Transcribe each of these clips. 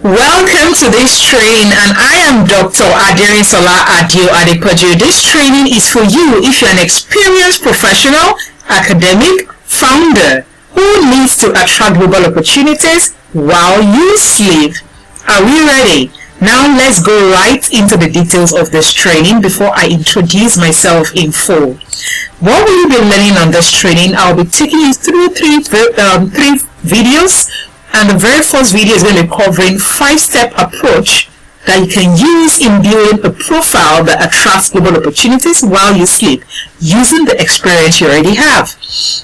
Welcome to this training, and I am Dr. Appraoch. This training is for you if you're an experienced professional, academic, founder who needs to attract global opportunities while you sleep. Are we ready? Now let's go right into the details of this training before I introduce myself in full. What will you be learning on this training? I'll be taking you through three videos. And the very first video is going to be covering 5-step approach that you can use in building a profile that attracts global opportunities while you sleep, using the experience you already have.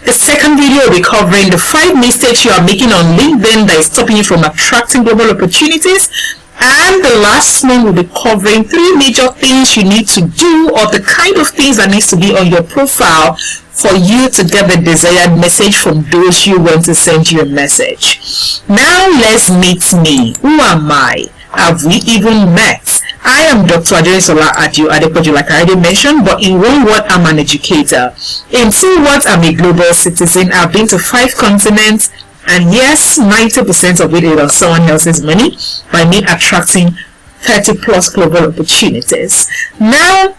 The second video will be covering the 5 mistakes you are making on LinkedIn that is stopping you from attracting global opportunities. And the last one will be covering 3 major things you need to do, or the kind of things that needs to be on your profile for you to get the desired message from those you want to send your message. Now let's meet me. Who am I? Have we even met? I am Dr. Appraoch, like I already mentioned, but in one word, I'm an educator. In 2 words, I'm a global citizen. I've been to 5 continents, and yes, 90% of it is on someone else's money by me attracting 30 plus global opportunities. Now,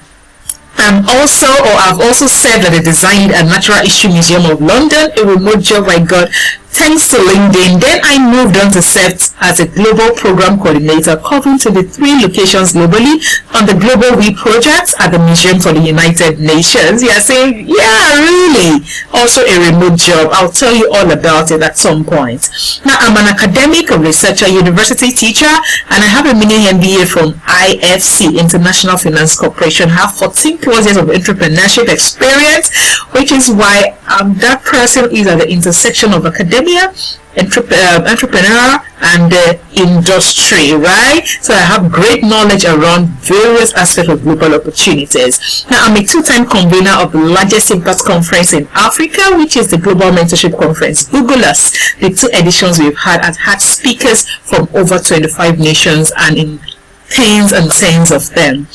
I've also served at the Design and Natural History Museum of London, a remote job I got thanks to LinkedIn. Then I moved on to serve as a global program coordinator, covering 23 locations globally on the Global We project at the Museum for the United Nations. You're saying, yeah, really? Also a remote job. I'll tell you all about it at some point. Now, I'm an academic, a researcher, university teacher, and I have a mini MBA from IFC, International Finance Corporation. I have 14 plus years of entrepreneurship experience, which is why I'm that person who is at the intersection of academia, entrepreneur, and industry, right? So I have great knowledge around various aspects of global opportunities. Now, I'm a 2-time convener of the largest impact conference in Africa, which is the Global Mentorship Conference. Google us. The 2 editions we've had speakers from over 25 nations and in tens and tens of them.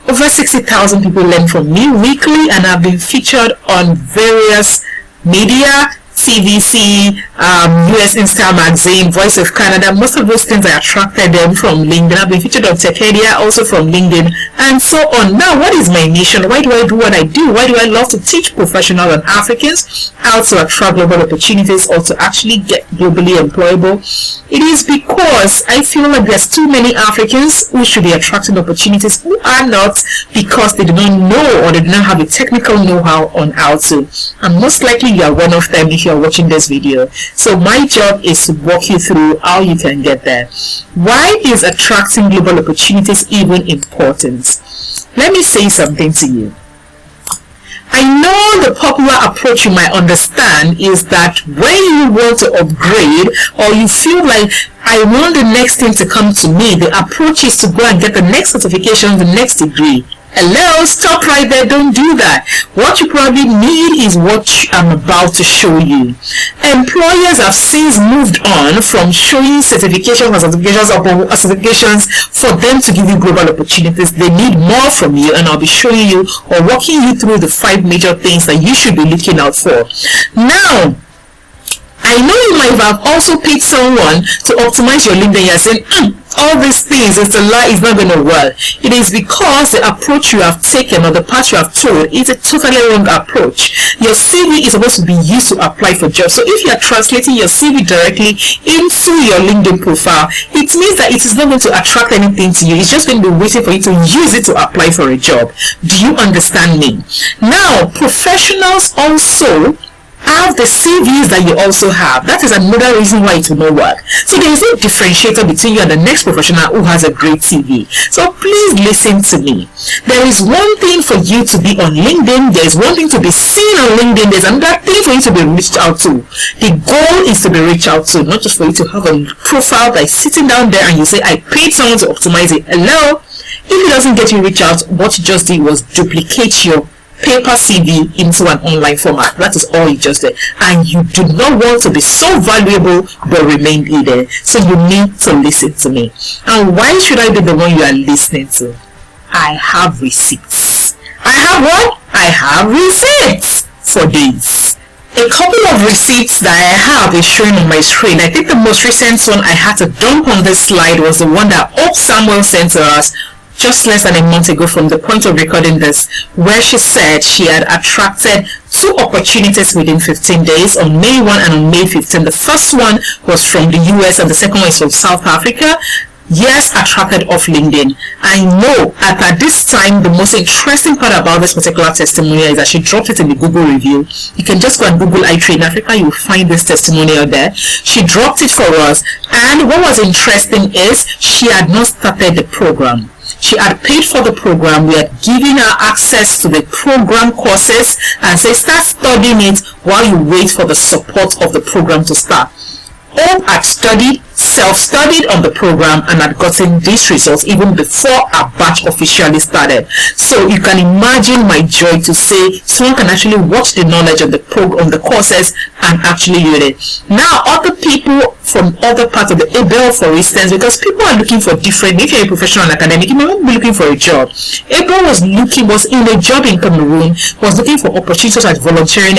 Over 60,000 people learn from me weekly, and I've been featured on various media, TVC, US Insta Magazine, Voice of Canada. Most of those things I attracted them from LinkedIn. I've been featured on Techedia, also from LinkedIn, and so on. Now, what is my mission? Why do I do what I do? Why do I love to teach professionals and Africans how to attract global opportunities or to actually get globally employable? It is because I feel like there's too many Africans who should be attracting opportunities who are not, because they do not know or they do not have a technical know-how on how to. And most likely you are one of them if you're watching this video. So my job is to walk you through how you can get there. Why is attracting global opportunities even important? Let me say something to you. I know the popular approach you might understand is that when you want to upgrade, or you feel like I want the next thing to come to me, the approach is to go and get the next certification, the next degree. Hello, stop right there, don't do that. What you probably need is what I'm about to show you. Employers have since moved on from showing certifications for them to give you global opportunities. They need more from you, and I'll be showing you or walking you through the 5 major things that you should be looking out for. Now, I know you might have also paid someone to optimize your LinkedIn. You're saying, all these things, it's a lie, it's not going to work. It is because the approach you have taken or the path you have told is a totally wrong approach. Your CV is supposed to be used to apply for jobs. So if you are translating your CV directly into your LinkedIn profile, it means that it is not going to attract anything to you. It's just going to be waiting for you to use it to apply for a job. Do you understand me? Now, professionals also have the CVs that you also have. That is another reason why it will not work. So there is no differentiator between you and the next professional who has a great CV. So please listen to me. There is one thing for you to be on LinkedIn. There is one thing to be seen on LinkedIn. There's another thing for you to be reached out to. The goal is to be reached out to, not just for you to have a profile that is sitting down there and you say, I paid someone to optimize it. Hello? If it doesn't get you reached out, what you just did was duplicate your paper CV into an online format. That is all you just did, and you do not want to be so valuable but remain hidden. So you need to listen to me. And why should I be the one you are listening to? I have receipts. I have what? I have receipts for this. A couple of receipts that I have is showing on my screen. I think the most recent one I had to dump on this slide was the one that Hope Samuel sent to us just less than a month ago from the point of recording this, where she said she had attracted 2 opportunities within 15 days, on May 1 and on May 15. The first one was from the US and the second one is from South Africa. Yes, attracted off LinkedIn. I know at this time the most interesting part about this particular testimonial is that she dropped it in the Google review. You can just go and Google iTrade Africa, you'll find this testimonial there. She dropped it for us, and what was interesting is she had not started the program. She had paid for the program. We had given her access to the program courses and said start studying it while you wait for the support of the program to start. Hope had studied, self-studied on the program and had gotten these results even before our batch officially started. So you can imagine my joy to say someone can actually watch the knowledge of the program, the courses, and actually use it. Now other people from other parts of the Appraoch, for instance, because people are looking for different, if you're a professional and academic, you might not be looking for a job. Appraoch was in a job in Cameroon, was looking for opportunities like volunteering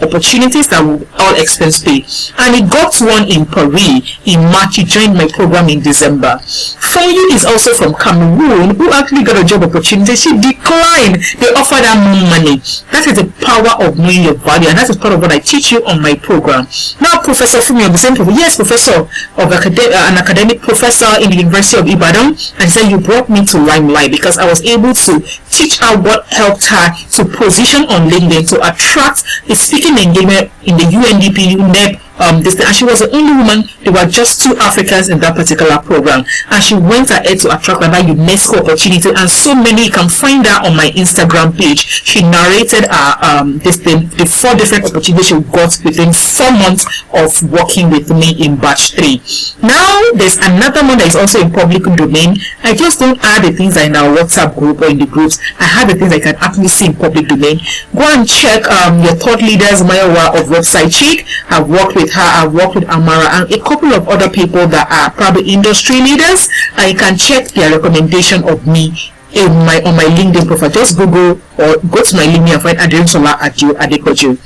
opportunities that would all expense pay, and he got one in Paris in March. He joined my program in December. Foyu is also from Cameroon, who actually got a job opportunity. She declined. They offered her more money. That is the power of knowing your value, and that is part of what I teach you on my program. Now, Professor Fumi, the same professor, yes, professor of an academic professor in the University of Ibadan, and said you brought me to limelight because I was able to teach her what helped her to position on LinkedIn to attract a speaking engagement in the UNDP UNEP. And she was the only woman. There were just 2 Africans in that particular program, and she went ahead to attract another UNESCO opportunity, and so many. You can find her on my Instagram page. She narrated the 4 different opportunities she got within 4 months of working with me in batch 3. Now there's another one that is also in public domain. I just don't add the things that are in our WhatsApp group or in the groups. I have the things I can actually see in public domain. Go and check your thought leaders, Mayowa of Website Chic. I've worked with her, I've worked with Amara and a couple of other people that are probably industry leaders, and you can check their recommendation of me on my LinkedIn profile. Just Google or go to my LinkedIn and find Aderinsola Adekoju.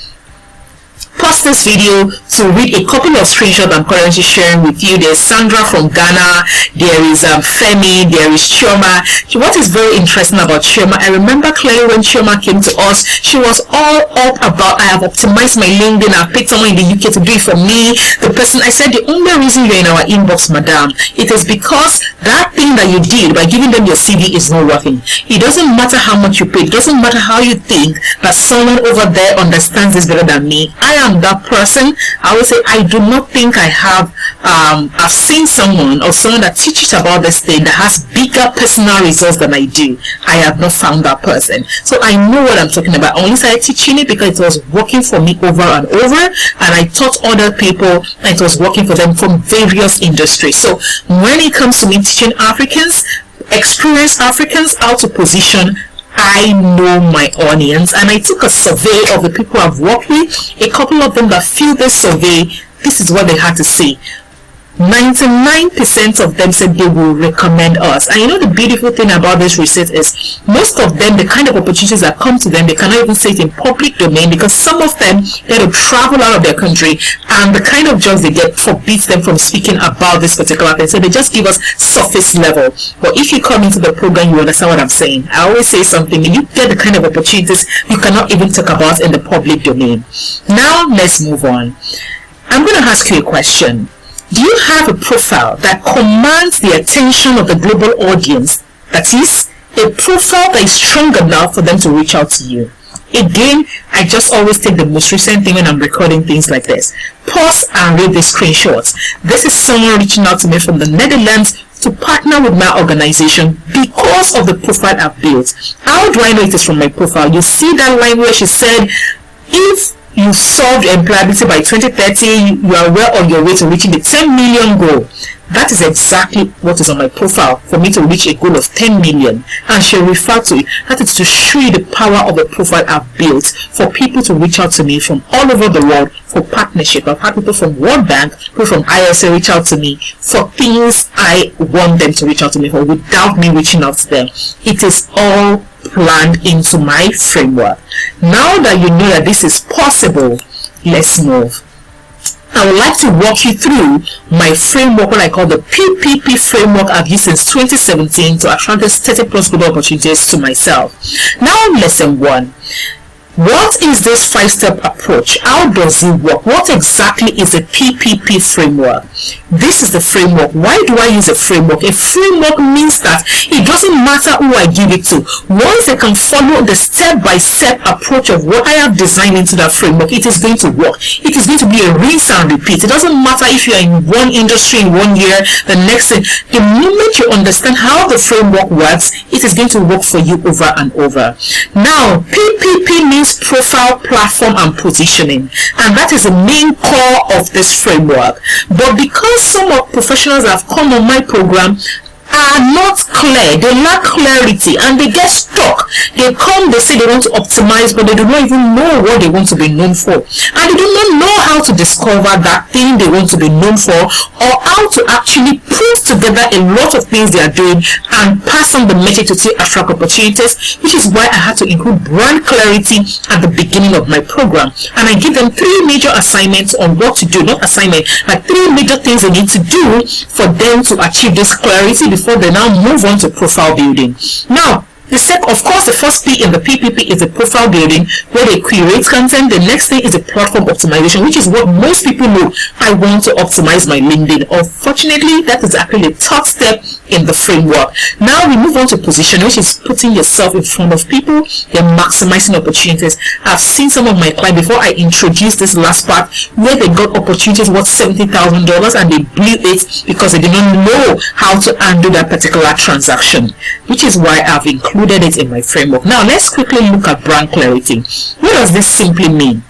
Pause this video to read a couple of screenshots I'm currently sharing with you. There's Sandra from Ghana, there is Femi, there is Chioma. What is very interesting about Chioma, I remember clearly when Chioma came to us, she was all up about, I have optimized my LinkedIn, I've paid someone in the UK to do it for me. The person, I said, the only reason you're in our inbox, madam, it is because that thing that you did by giving them your CV is not working. It doesn't matter how much you pay, it doesn't matter how you think that someone over there understands this better than me. I am that person. I would say I do not think I have I've seen someone that teaches about this thing that has bigger personal results than I do. I have not found that person, so I know what I'm talking about. I only started teaching it because it was working for me over and over, and I taught other people and it was working for them from various industries. So when it comes to me teaching Africans, experienced Africans, how to position, I know my audience, and I took a survey of the people I've worked with. A couple of them that filled this survey, this is what they had to say. 99% of them said they will recommend us. And you know the beautiful thing about this research is most of them, the kind of opportunities that come to them, they cannot even say it in public domain because some of them they have to travel out of their country, and the kind of jobs they get forbids them from speaking about this particular thing. So they just give us surface level. But if you come into the program, you understand what I'm saying. I always say something, you get the kind of opportunities you cannot even talk about in the public domain. Now let's move on. I'm going to ask you a question. Do you have a profile that commands the attention of the global audience? That is, a profile that is strong enough for them to reach out to you. Again, I just always take the most recent thing when I'm recording things like this. Pause and read the screenshots. This is someone reaching out to me from the Netherlands to partner with my organization because of the profile I've built. How do I know it is from my profile? You see that line where she said, if you solved employability by 2030, you are well on your way to reaching the 10 million goal. That is exactly what is on my profile for me to reach a goal of 10 million. And she referred to it. That is to show you the power of the profile I've built for people to reach out to me from all over the world for partnership. I've had people from World Bank, people from ISA reach out to me for things I want them to reach out to me for without me reaching out to them. It is all planned into my framework. Now that you know that this is possible, let's move. I would like to walk you through my framework, what I call the PPP framework I've used since 2017 to attract 30 plus global opportunities to myself. Now, lesson 1. What is this 5-step approach? How does it work? What exactly is a PPP framework? This is the framework. Why do I use a framework? A framework means that it doesn't matter who I give it to. Once I can follow the step-by-step approach of what I have designed into that framework, it is going to work. It is going to be a rinse and repeat. It doesn't matter if you are in one industry in 1 year, the next thing. The moment you understand how the framework works, it is going to work for you over and over. Now, PPP means profile, platform, and positioning, and that is the main core of this framework. But because some of professionals have come on my program are not clear, they lack clarity, and they get stuck. They come, they say they want to optimize, but they do not even know what they want to be known for, and they do not know how to discover that thing they want to be known for, or how to actually put together a lot of things they are doing and pass on the message to take attract opportunities, which is why I had to include brand clarity at the beginning of my program. And I give them 3 major assignments on what to do, not assignment, like 3 major things they need to do for them to achieve this clarity before they now move on to profile building. Now, of course, the first P in the PPP is the profile building, where they curate content. The next thing is the platform optimization, which is what most people know. I want to optimize my LinkedIn. Unfortunately, that is actually the third step in the framework. Now we move on to position, which is putting yourself in front of people. They're maximizing opportunities. I've seen some of my clients, before I introduce this last part, where they got opportunities worth $70,000 and they blew it because they did not know how to handle that particular transaction, which is why I've included it in my framework. Now let's quickly look at brand clarity. What does this simply mean?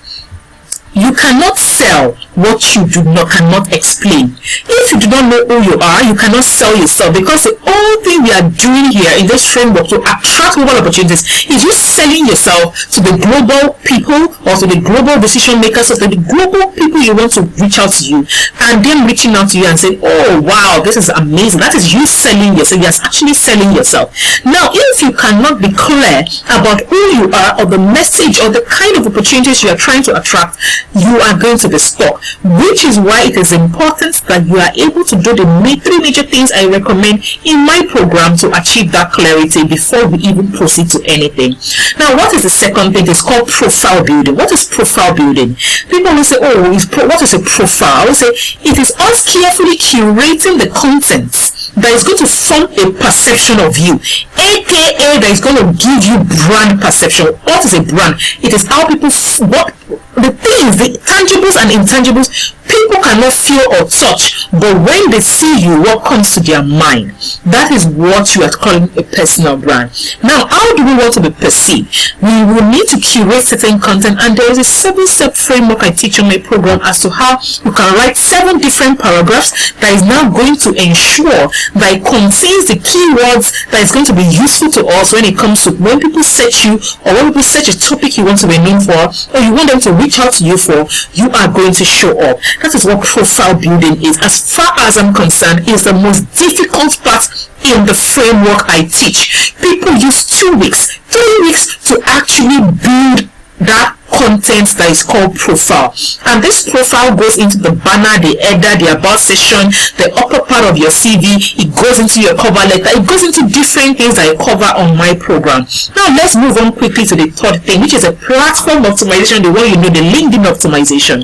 You cannot sell what you cannot explain. If you do not know who you are, you cannot sell yourself, because the only thing we are doing here in this framework to attract global opportunities is you selling yourself to the global people, or to the global decision makers, or to the global people you want to reach out to you, and them reaching out to you and saying, oh wow, this is amazing. That is you selling yourself. You're actually selling yourself. Now, if you cannot be clear about who you are, or the message, or the kind of opportunities you are trying to attract, you are going to be stuck, which is why it is important that you are able to do the 3 major things I recommend in my program to achieve that clarity before we even proceed to anything. Now, what is the second thing? It's called profile building. What is profile building? People will say, oh, what is a profile? I will say, it is us carefully curating the contents that is going to form a perception of you, aka that is going to give you brand perception. What is a brand? It is how people, the things, the tangibles and intangibles, people cannot feel or touch, but when they see you, what comes to their mind? That is what you are calling a personal brand. Now, how do we want to be perceived? We will need to curate certain content, and there is a 7-step framework I teach on my program as to how you can write 7 different paragraphs that is now going to ensure that it contains the keywords that is going to be useful to us when it comes to when people search you, or when people search a topic you want to be known for, or you want them to reach out to you for, you are going to show up. That is what profile building is. As far as I'm concerned, is the most difficult part in the framework I teach. People use 2 weeks, 3 weeks to actually build that content that is called profile, and this profile goes into the banner, the header, the about section, the upper part of your CV. It goes into your cover letter. It goes into different things that I cover on my program. Now let's move on quickly to the third thing, which is a platform optimization, the one you know, the LinkedIn optimization.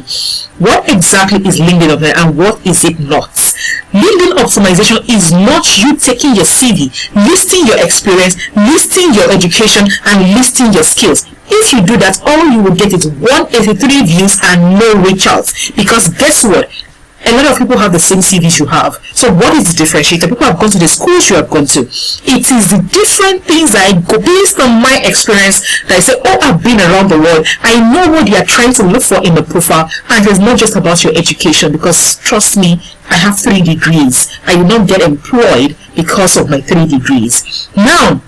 What exactly is LinkedIn optimization, and what is it not? LinkedIn optimization is not you taking your CV, listing your experience, listing your education, and listing your skills. If you do that, all you will get is 183 views and no reach outs, because guess what? A lot of people have the same CVs you have. So what is the differentiator? People have gone to the schools you have gone to. It is the different things that I go based on my experience that I say, oh, I've been around the world. I know what they are trying to look for in the profile, and it's not just about your education, because trust me, I have 3 degrees. I will not get employed because of my 3 degrees. Now,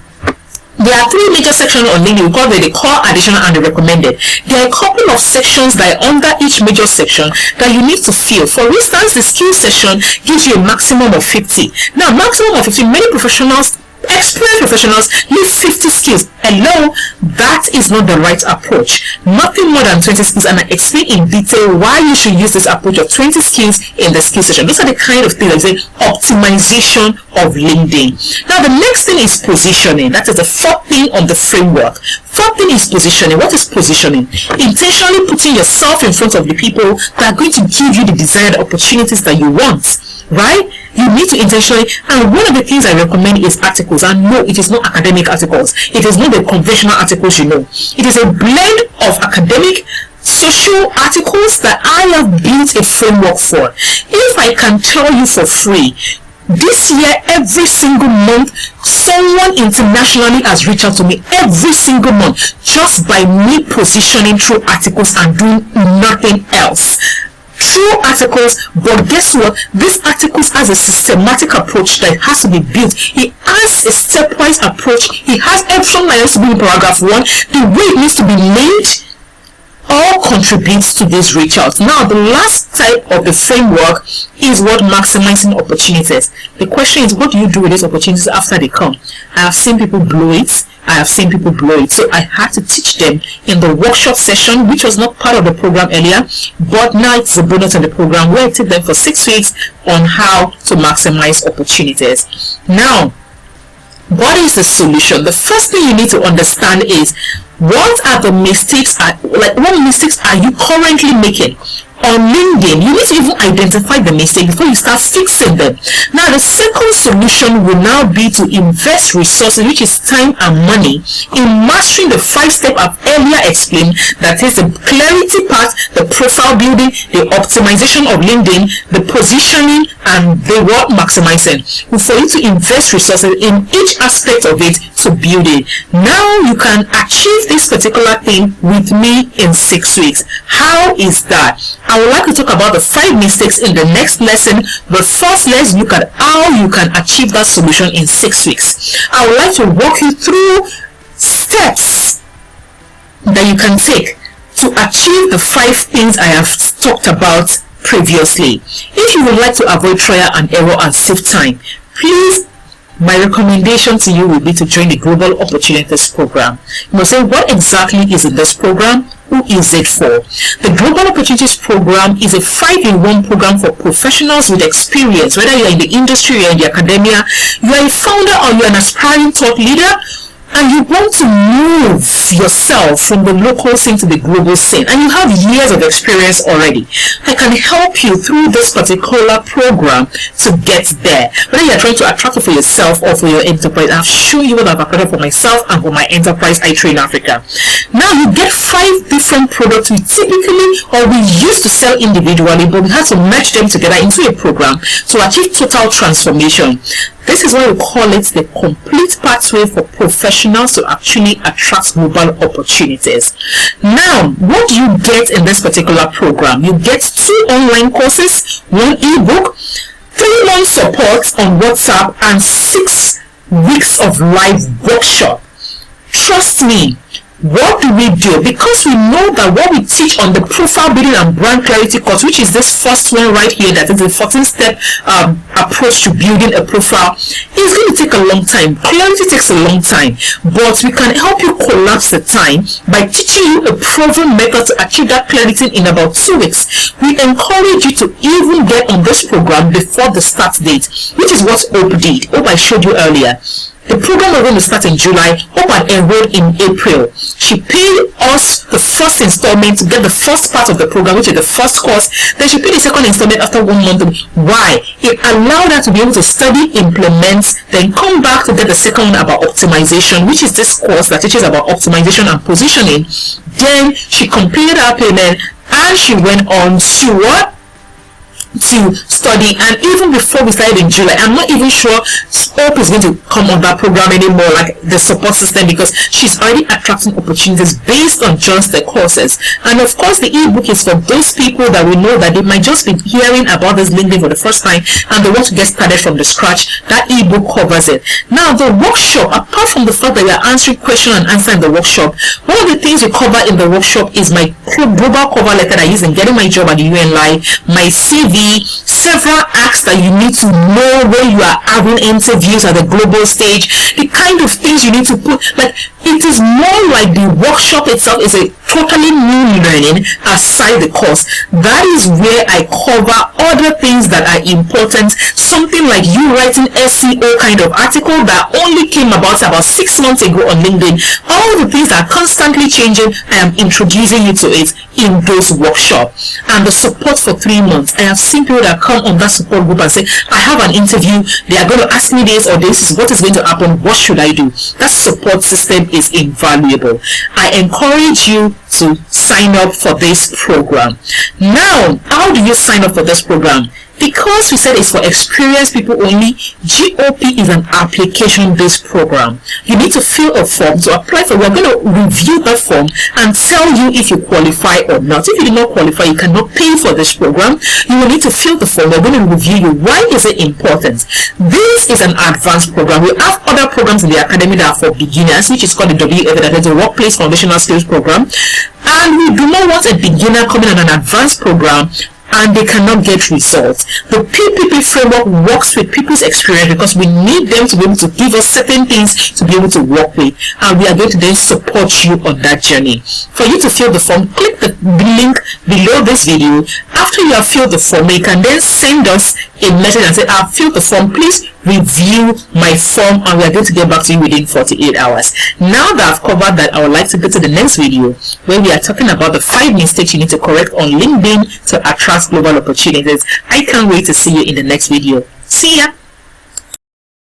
there are 3 major sections on LinkedIn. We call it the core, additional, and the recommended. There are a couple of sections that are under each major section that you need to fill. For instance, the skill section gives you a maximum of 50. Now, maximum of 50, many professionals, experienced professionals leave 50 skills. Hello, that is not the right approach. Nothing more than 20 skills, and I explain in detail why you should use this approach of 20 skills in the skill session. Those are the kind of things I say optimization of LinkedIn. Now the next thing is positioning. That is the fourth thing on the framework. Fourth thing is positioning. What is positioning? Intentionally putting yourself in front of the people that are going to give you the desired opportunities that you want. Right? You need to intentionally, and one of the things I recommend is articles. And no, it is not academic articles. It is not the conventional articles you know. It is a blend of academic, social articles that I have built a framework for. If I can tell you for free, this year, every single month, someone internationally has reached out to me every single month just by me positioning through articles and doing nothing else. Through articles, but guess what? This articles has a systematic approach that has to be built. It has a stepwise approach. It has everything that has to be in paragraph 1. The way it needs to be made all contributes to this reach out. Now, the last type of the framework is what maximizing opportunities. The question is, what do you do with these opportunities after they come? I have seen people blow it. So I had to teach them in the workshop session, which was not part of the program earlier, but now it's a bonus in the program where I teach them for 6 weeks on how to maximize opportunities. Now, what is the solution? The first thing you need to understand is, what are the mistakes, what mistakes are you currently making on LinkedIn? You need to even identify the mistake before you start fixing them. Now, the second solution will now be to invest resources, which is time and money, in mastering the 5-step I've earlier explained. That is the clarity part, the profile building, the optimization of LinkedIn, the positioning, and the word maximizing. For you to invest resources in each aspect of it to build it. Now you can achieve this particular thing with me in 6 weeks. How is that? I would like to talk about the 5 mistakes in the next lesson, but first let's look at how you can achieve that solution in 6 weeks. I would like to walk you through steps that you can take to achieve the 5 things I have talked about previously. If you would like to avoid trial and error and save time, please, my recommendation to you will be to join the Global Opportunities Program. You must say, what exactly is in this program? Who is it for? The Global Opportunities Program is a 5-in-1 program for professionals with experience, whether you're in the industry or in the academia, you are a founder or you're an aspiring thought leader, and you want to move yourself from the local scene to the global scene, and you have years of experience already. I can help you through this particular program to get there. Whether you're trying to attract it for yourself or for your enterprise, I've shown you what I've applied for myself and for my enterprise I Train Africa. Now you get 5 different products we used to sell individually, but we had to merge them together into a program to achieve total transformation. This is why we call it the complete pathway for professionals to actually attract global opportunities. Now, what do you get in this particular program? You get 2 online courses, 1 ebook, 3-month support on WhatsApp, and 6 weeks of live workshop. Trust me. What do we do? Because we know that what we teach on the profile building and brand clarity course, which is this first one right here, that is the 14-step approach to building a profile, is going to take a long time. Clarity takes a long time, but we can help you collapse the time by teaching you a proven method to achieve that clarity in about 2 weeks. We encourage you to even get on this program before the start date, which is what Hope did. Hope I showed you earlier. The program was going to start in July. Hope had enrolled in April. She paid us the first installment to get the first part of the program, which is the first course. Then she paid the second installment after 1 month. Why? It allowed her to be able to study, implement, then come back to get the second one about optimization, which is this course that teaches about optimization and positioning. Then she completed her payment and she went on to what? To study. And even before we started in July, I'm not even sure Hope is going to come on that program anymore, like the support system, because she's already attracting opportunities based on just the courses. And of course the ebook is for those people that we know that they might just be hearing about this LinkedIn for the first time and they want to get started from the scratch. That ebook covers it. Now the workshop, apart from the fact that we are answering question and answer in the workshop, one of the things we cover in the workshop is my global cover letter that I use in getting my job at the UNLI, my CV, several acts that you need to know when you are having interviews at the global stage, the kind kind of things you need to put, like, it is more like the workshop itself is a totally new learning aside the course. That is where I cover other things that are important, something like you writing SEO kind of article that only came about 6 months ago on LinkedIn. All the things that are constantly changing, I am introducing you to it in those workshops. And the support for 3 months, I have seen people that come on that support group and say, I have an interview, they are going to ask me this or this is what is going to happen, what should I do? That support system is invaluable. I encourage you to sign up for this program. Now, how do you sign up for this program? Because we said it's for experienced people only, GOP is an application-based program. You need to fill a form to apply for. We're going to review that form and tell you if you qualify or not. If you do not qualify, you cannot pay for this program. You will need to fill the form. We're going to review you. Why is it important? This is an advanced program. We have other programs in the academy that are for beginners, which is called the WFA, that is the Workplace Foundational Skills Program. And we do not want a beginner coming on an advanced program and they cannot get results. The PPP framework works with people's experience because we need them to be able to give us certain things to be able to work with, and we are going to then support you on that journey. For you to fill the form, click the link below this video. After you have filled the form, you can then send us a message and say, I've filled the form, please review my form, and we are going to get back to you within 48 hours. Now that I've covered that, I would like to go to the next video where we are talking about the 5 mistakes you need to correct on LinkedIn to attract global opportunities. I can't wait to see you in the next video. See ya!